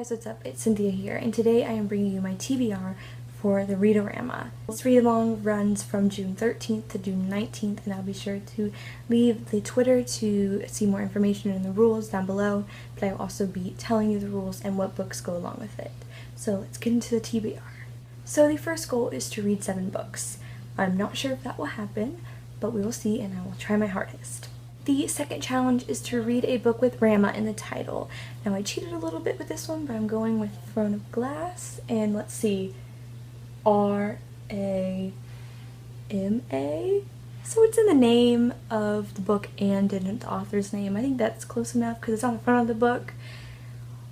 guys, what's up? It's Cynthia here, and today I am bringing you my TBR for the Read-O-Rama. This read-along runs from June 13th to June 19th, and I'll be sure to leave the Twitter to see more information and the rules down below, but I will also be telling you the rules and what books go along with it. So let's get into the TBR. So the first goal is to read 7 books. I'm not sure if that will happen, but we will see, and I will try my hardest. The second challenge is to read a book with Rama in the title. Now I cheated a little bit with this one, but I'm going with Throne of Glass, and let's see, R-A-M-A? So it's in the name of the book and in the author's name. I think that's close enough because it's on the front of the book.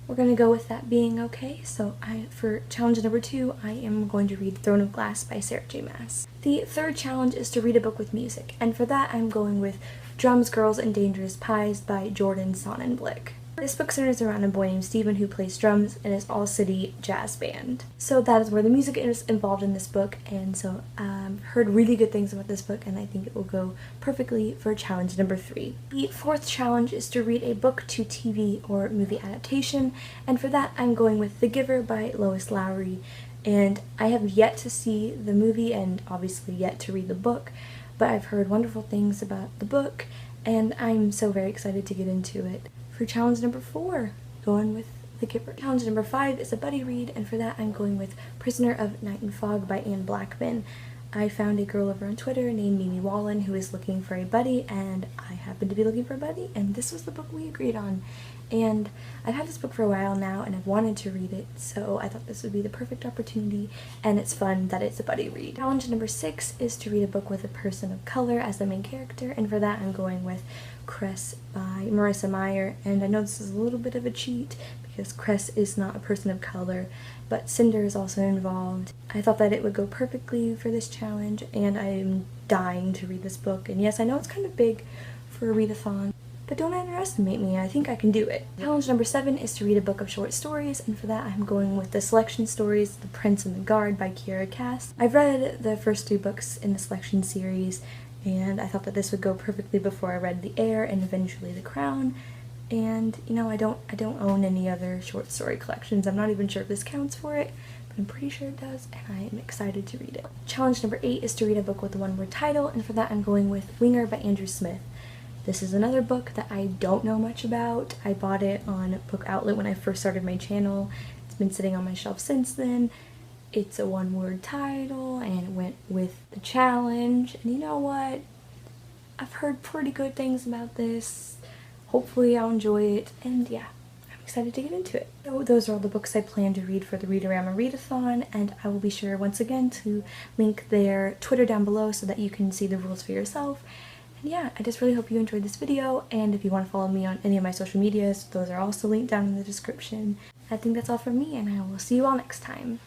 We're going to go with that being okay. So for challenge number 2, I am going to read Throne of Glass by Sarah J. Maas. The third challenge is to read a book with music, and for that I'm going with Drums, Girls, and Dangerous Pies by Jordan Sonnenblick. This book centers around a boy named Stephen who plays drums in his all-city jazz band. So that is where the music is involved in this book, and so I've heard really good things about this book, and I think it will go perfectly for challenge number 3. The fourth challenge is to read a book to TV or movie adaptation, and for that I'm going with The Giver by Lois Lowry. And I have yet to see the movie and obviously yet to read the book, but I've heard wonderful things about the book, and I'm so very excited to get into it. For challenge number 4, going with The Giver. Challenge number 5 is a buddy read, and for that I'm going with Prisoner of Night and Fog by Anne Blackman. I found a girl over on Twitter named Mimi Wallen who is looking for a buddy, and I happen to be looking for a buddy, and this was the book we agreed on. And I've had this book for a while now, and I've wanted to read it, so I thought this would be the perfect opportunity, and it's fun that it's a buddy read. Challenge number 6 is to read a book with a person of color as the main character, and for that I'm going with Cress by Marissa Meyer. And I know this is a little bit of a cheat because Cress is not a person of color, but Cinder is also involved. I thought that it would go perfectly for this challenge, and I'm dying to read this book. And yes, I know it's kind of big for a readathon, but don't underestimate me, I think I can do it. Challenge number 7 is to read a book of short stories, and for that I'm going with the selection stories The Prince and the Guard by Kiera. I've read the first 2 books in the selection series, and I thought that this would go perfectly before I read The Heir and eventually The Crown. And you know, I don't own any other short story collections. I'm not even sure if this counts for it, but I'm pretty sure it does, and I am excited to read it. Challenge number 8 is to read a book with a one-word title, and for that I'm going with Winger by Andrew Smith. This is another book that I don't know much about. I bought it on Book Outlet when I first started my channel. It's been sitting on my shelf since then. It's a one-word title, and it went with the challenge, and you know what? I've heard pretty good things about this. Hopefully I'll enjoy it, and yeah, I'm excited to get into it. So those are all the books I plan to read for the Read-O-Rama readathon, and I will be sure once again to link their Twitter down below so that you can see the rules for yourself. And yeah, I just really hope you enjoyed this video, and if you want to follow me on any of my social medias, those are also linked down in the description. I think that's all from me, and I will see you all next time.